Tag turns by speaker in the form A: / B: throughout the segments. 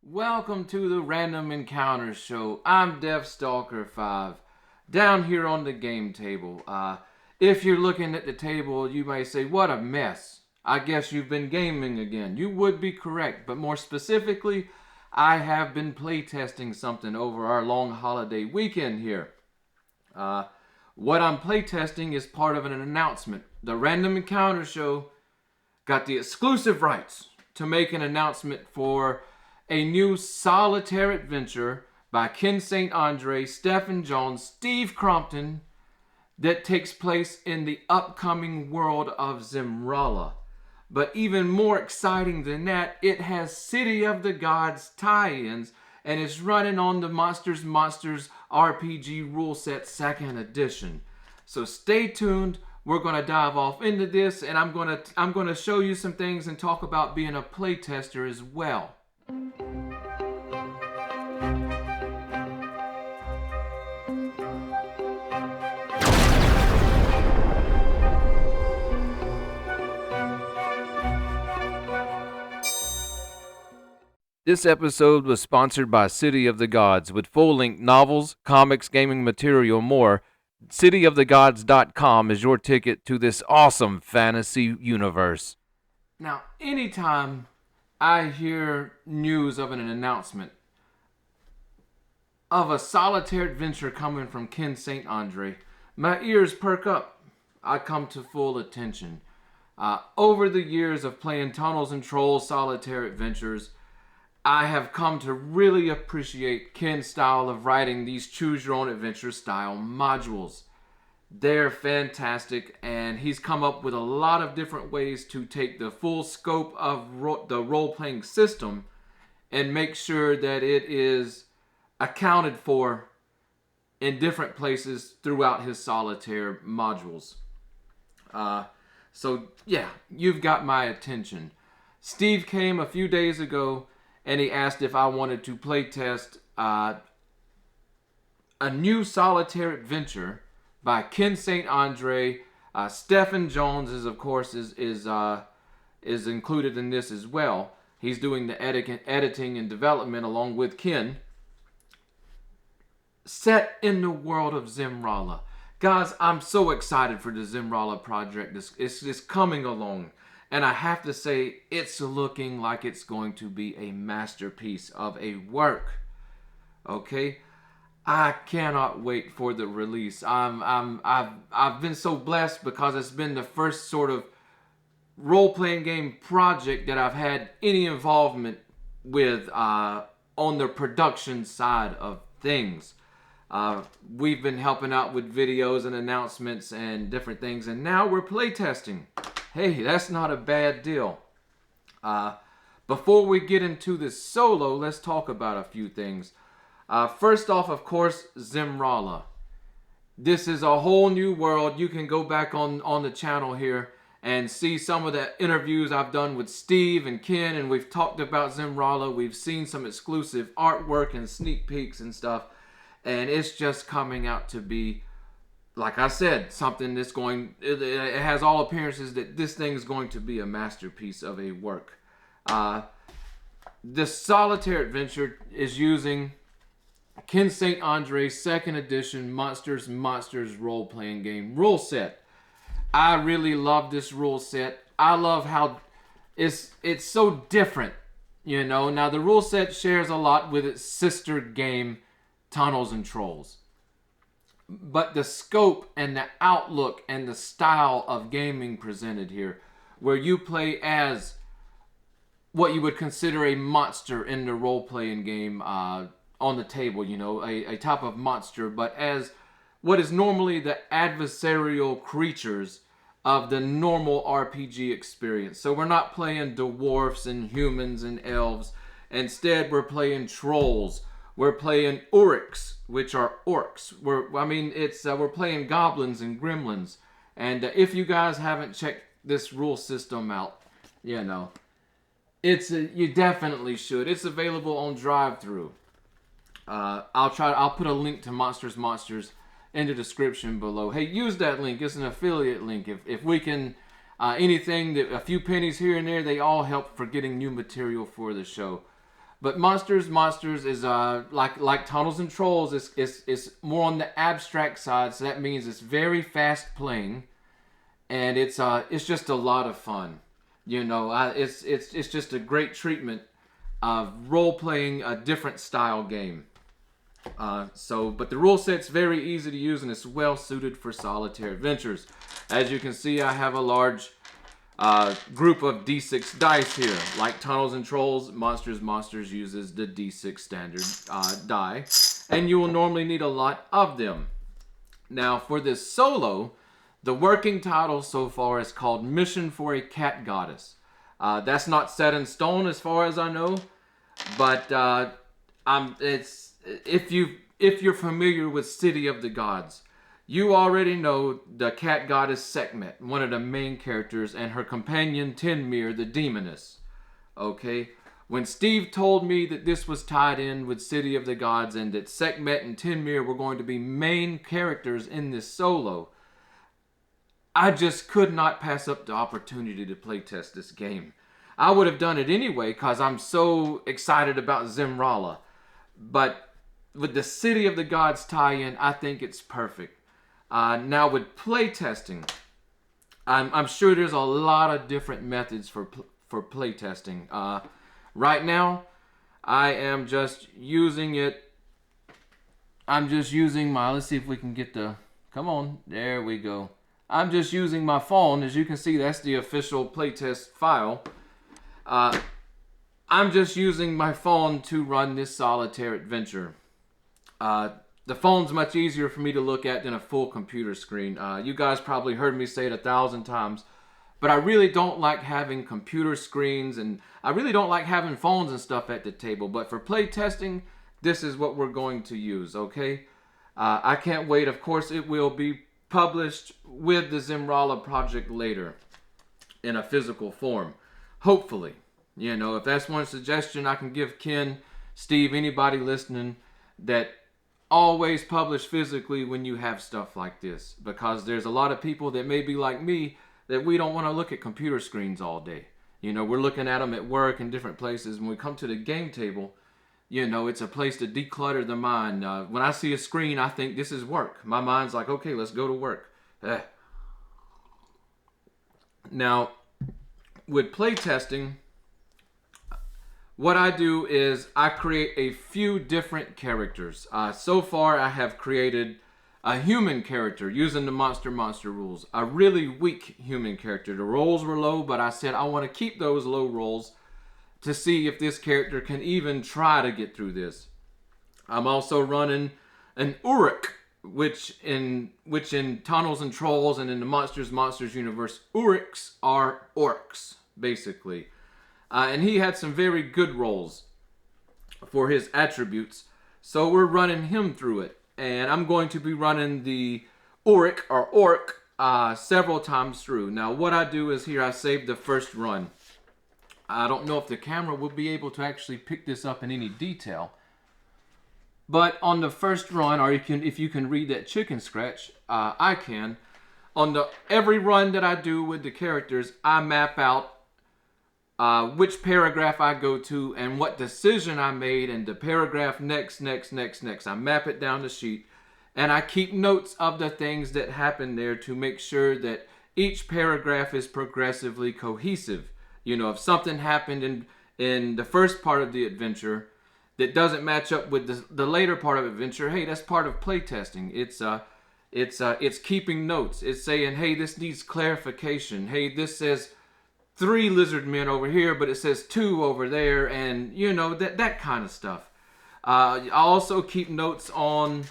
A: Welcome to the Random Encounters Show. I'm Deathstalker V, down here on the game table. If you're looking at the table, you may say, what a mess. I guess you've been gaming again. You would be correct, but more specifically, I have been playtesting something over our long holiday weekend here. What I'm playtesting is part of an announcement. The Random Encounters Show got the exclusive rights to make an announcement for a new solitaire adventure by Ken St. Andre, Stefan Jones, Steve Crompton that takes place in the upcoming world of Zimralla. But even more exciting than that, it has City of the Gods tie-ins and is running on the Monsters RPG rule set 2nd edition. So stay tuned. We're going to dive off into this, and I'm going to show you some things and talk about being a playtester as well. This episode was sponsored by City of the Gods with full-length novels, comics, gaming material, more. cityofthegods.com is your ticket to this awesome fantasy universe. Now, anytime I hear news of an announcement of a solitaire adventure coming from Ken St. Andre, my ears perk up. I come to full attention. Over the years of playing Tunnels and Trolls solitaire adventures, I have come to really appreciate Ken's style of writing these choose-your-own-adventure style modules. They're fantastic, and he's come up with a lot of different ways to take the full scope of the role-playing system and make sure that it is accounted for in different places throughout his solitaire modules. So yeah, you've got my attention. Steve came a few days ago and he asked if I wanted to playtest a new solitaire adventure by Ken St. Andre. Stefan Jones is, of course, is included in this as well. He's doing the editing and development along with Ken. Set in the world of Zimralla. Guys, I'm so excited for the Zimralla project. It's coming along. And I have to say, it's looking like it's going to be a masterpiece of a work. Okay? I cannot wait for the release. I've been so blessed because it's been the first sort of role-playing game project that I've had any involvement with on the production side of things. We've been helping out with videos and announcements and different things, and now we're playtesting. Hey, that's not a bad deal. Before we get into this solo, let's talk about a few things. First off, of course, Zimralla. This is a whole new world. You can go back on the channel here and see some of the interviews I've done with Steve and Ken, and we've talked about Zimralla. We've seen some exclusive artwork and sneak peeks and stuff, and it's just coming out to be, like I said, something that's it has all appearances that this thing is going to be a masterpiece of a work. The solitaire adventure is using Ken St. Andre's 2nd edition Monsters role-playing game rule set. I really love this rule set. I love how it's so different, you know. Now, the rule set shares a lot with its sister game, Tunnels and Trolls. But the scope and the outlook and the style of gaming presented here, where you play as what you would consider a monster in the role-playing game on the table, you know, a type of monster, but as what is normally the adversarial creatures of the normal RPG experience. So we're not playing dwarfs and humans and elves. Instead, we're playing trolls. We're playing Uruks, which are orcs. We're playing goblins and gremlins. And if you guys haven't checked this rule system out, you know, you definitely should. It's available on drive-thru. I'll put a link to Monsters in the description below. Hey, use that link. It's an affiliate link. If we can, anything that a few pennies here and there, they all help for getting new material for the show. But Monsters is like Tunnels and Trolls is more on the abstract side, so that means it's very fast playing, and it's just a lot of fun. It's just a great treatment of role playing a different style game. But the rule set's very easy to use, and it's well suited for solitaire adventures. As you can see, I have a large group of D6 dice here. Like Tunnels and Trolls, Monsters uses the D6 standard die, and you will normally need a lot of them. Now, for this solo, the working title so far is called Mission for a Cat Goddess. That's not set in stone as far as I know, but if you're familiar with City of the Gods, you already know the cat goddess Sekhmet, one of the main characters, and her companion Tinmir, the demoness. Okay? When Steve told me that this was tied in with City of the Gods and that Sekhmet and Tinmir were going to be main characters in this solo, I just could not pass up the opportunity to playtest this game. I would have done it anyway because I'm so excited about Zimralla. But with the City of the Gods tie-in, I think it's perfect. Now with playtesting, I'm sure there's a lot of different methods for playtesting. Right now, I am just using it. I'm just using my, let's see if we can get the, come on, there we go. I'm just using my phone. As you can see, that's the official playtest file. I'm just using my phone to run this solitaire adventure. The phone's much easier for me to look at than a full computer screen. You guys probably heard me say it 1,000 times, but I really don't like having computer screens, and I really don't like having phones and stuff at the table. But for playtesting, this is what we're going to use, okay? I can't wait. Of course, it will be published with the Zimralla project later in a physical form. Hopefully. If that's one suggestion I can give Ken, Steve, anybody listening, that always publish physically when you have stuff like this, because there's a lot of people that may be like me that we don't want to look at computer screens all day. We're looking at them at work and different places. When we come to the game table, it's a place to declutter the mind. When I see a screen, I think this is work. My mind's like, okay, let's go to work. Now, with playtesting, what I do is I create a few different characters. So far, I have created a human character using the monster rules. A really weak human character. The rolls were low, but I said I want to keep those low rolls to see if this character can even try to get through this. I'm also running an Uruk, which in Tunnels and Trolls and in the Monsters universe, Uruks are orcs, basically. And he had some very good rolls for his attributes. So we're running him through it. And I'm going to be running the Uruk or Orc several times through. Now what I do is here I save the first run. I don't know if the camera will be able to actually pick this up in any detail. But on the first run, or if you can read that chicken scratch, I can. On every run that I do with the characters, I map out which paragraph I go to and what decision I made, and the paragraph next. I map it down the sheet, and I keep notes of the things that happen there to make sure that each paragraph is progressively cohesive. If something happened in the first part of the adventure that doesn't match up with the later part of the adventure, hey, that's part of playtesting. It's keeping notes. It's saying, hey, this needs clarification. Hey, this says 3 lizard men over here, but it says 2 over there, and that kind of stuff. I also keep notes on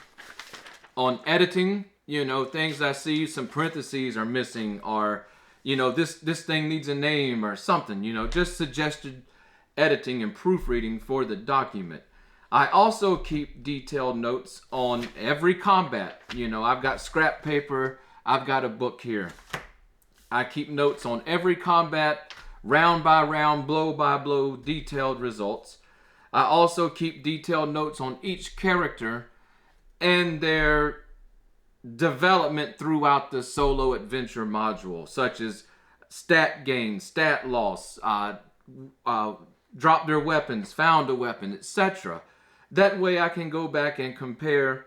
A: editing. Things I see, some parentheses are missing, or this thing needs a name or something. Just suggested editing and proofreading for the document. I also keep detailed notes on every combat. I've got scrap paper. I've got a book here. I keep notes on every combat, round by round, blow by blow, detailed results. I also keep detailed notes on each character and their development throughout the solo adventure module, such as stat gain, stat loss, dropped their weapons, found a weapon, etc. That way I can go back and compare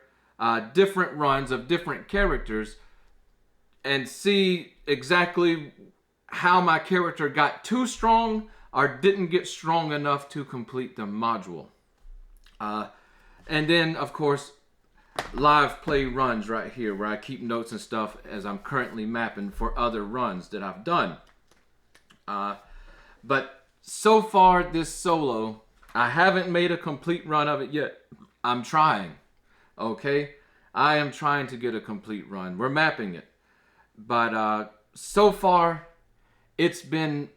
A: different runs of different characters and see exactly how my character got too strong or didn't get strong enough to complete the module. And then, of course, live play runs right here where I keep notes and stuff as I'm currently mapping for other runs that I've done. But so far, this solo, I haven't made a complete run of it yet. I'm trying, okay? I am trying to get a complete run. We're mapping it. But so far, it's been,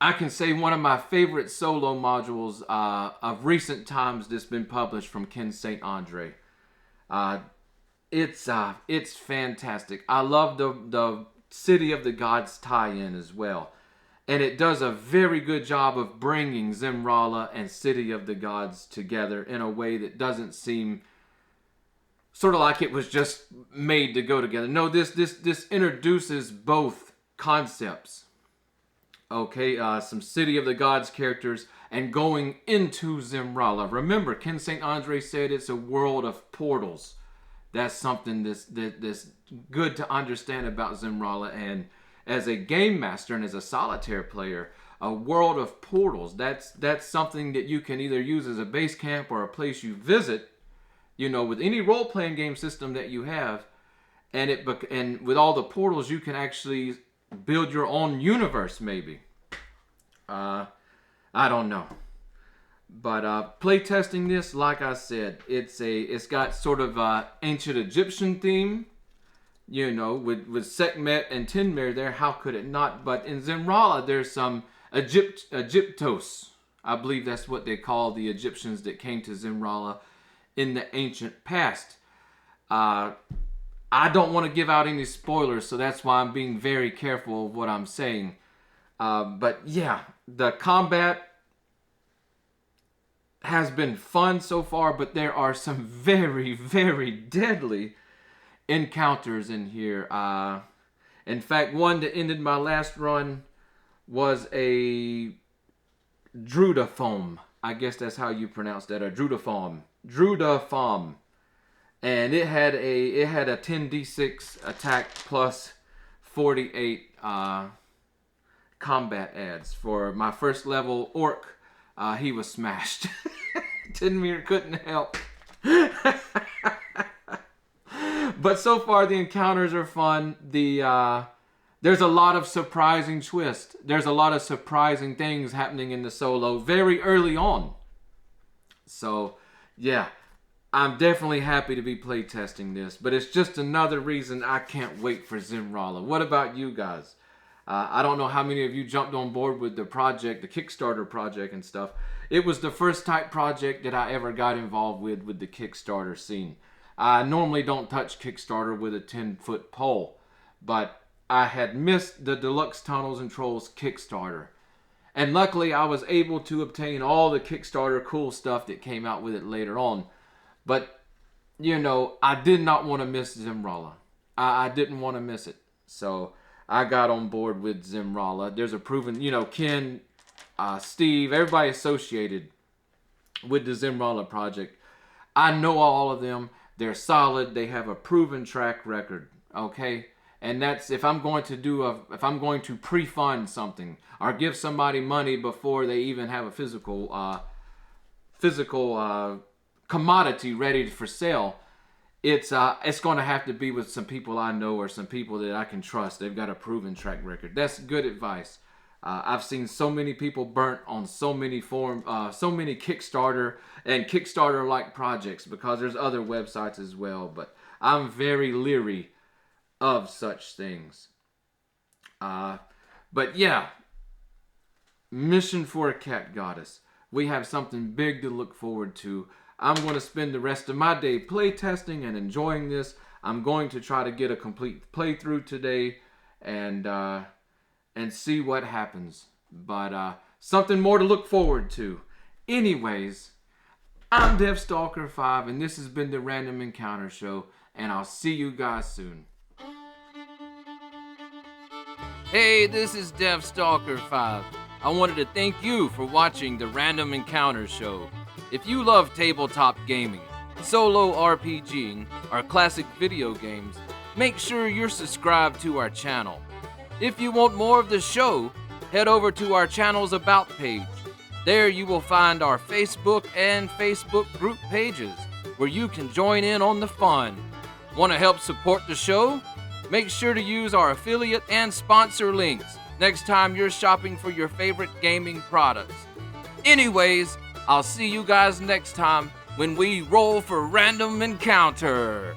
A: I can say, one of my favorite solo modules of recent times that's been published from Ken St. Andre. It's fantastic. I love the City of the Gods tie-in as well. And it does a very good job of bringing Zimralla and City of the Gods together in a way that doesn't seem sort of like it was just made to go together. No, this introduces both concepts. Okay, some City of the Gods characters and going into Zimralla. Remember, Ken St. Andre said it's a world of portals. That's something that's good to understand about Zimralla. And as a game master and as a solitaire player, a world of portals, that's something that you can either use as a base camp or a place you visit, you know, with any role-playing game system that you have. And with all the portals, you can actually build your own universe, maybe. I don't know. But playtesting this, like I said, it's got sort of ancient Egyptian theme, you know, with Sekhmet and Tinmere there. How could it not? But in Zimralla, there's some Egyptos. I believe that's what they call the Egyptians that came to Zimralla in the ancient past. I don't want to give out any spoilers, so that's why I'm being very careful of what I'm saying. But yeah, the combat has been fun so far, but there are some very, very deadly encounters in here. In fact, one that ended my last run was a Drudafoam. I guess that's how you pronounce that, a Drudafoam. Drudafoam. And it had a 10d6 attack plus 48 combat adds. For my first level orc, he was smashed. Tinmere couldn't help. But so far the encounters are fun. There's a lot of surprising twists. There's a lot of surprising things happening in the solo very early on. So yeah, I'm definitely happy to be playtesting this, but it's just another reason I can't wait for Zimralla. What about you guys? I don't know how many of you jumped on board with the project, the Kickstarter project and stuff. It was the first type project that I ever got involved with the Kickstarter scene. I normally don't touch Kickstarter with a 10-foot pole, but I had missed the Deluxe Tunnels and Trolls Kickstarter. And luckily I was able to obtain all the Kickstarter cool stuff that came out with it later on. But, you know, I did not want to miss Zimralla. I didn't want to miss it. So I got on board with Zimralla. There's a proven, you know, Ken, Steve, everybody associated with the Zimralla project. I know all of them. They're solid. They have a proven track record. Okay? And that's if I'm going to pre-fund something or give somebody money before they even have a physical commodity ready for sale, it's going to have to be with some people I know or some people that I can trust. They've got a proven track record. That's good advice. I've seen so many people burnt on so many Kickstarter and Kickstarter-like projects because there's other websites as well. But I'm very leery of such things. But yeah, mission for a cat goddess. We have something big to look forward to. I'm going to spend the rest of my day playtesting and enjoying this. I'm going to try to get a complete playthrough today and see what happens. But something more to look forward to. Anyways, I'm Deathstalker V, and this has been the Random Encounter Show, and I'll see you guys soon. Hey, this is Deathstalker V.
B: I wanted to thank you for watching the Random Encounters show. If you love tabletop gaming, solo RPGing, or classic video games, make sure you're subscribed to our channel. If you want more of the show, head over to our channel's About page. There you will find our Facebook and Facebook group pages where you can join in on the fun. Want to help support the show? Make sure to use our affiliate and sponsor links next time you're shopping for your favorite gaming products. Anyways, I'll see you guys next time when we roll for Random Encounter.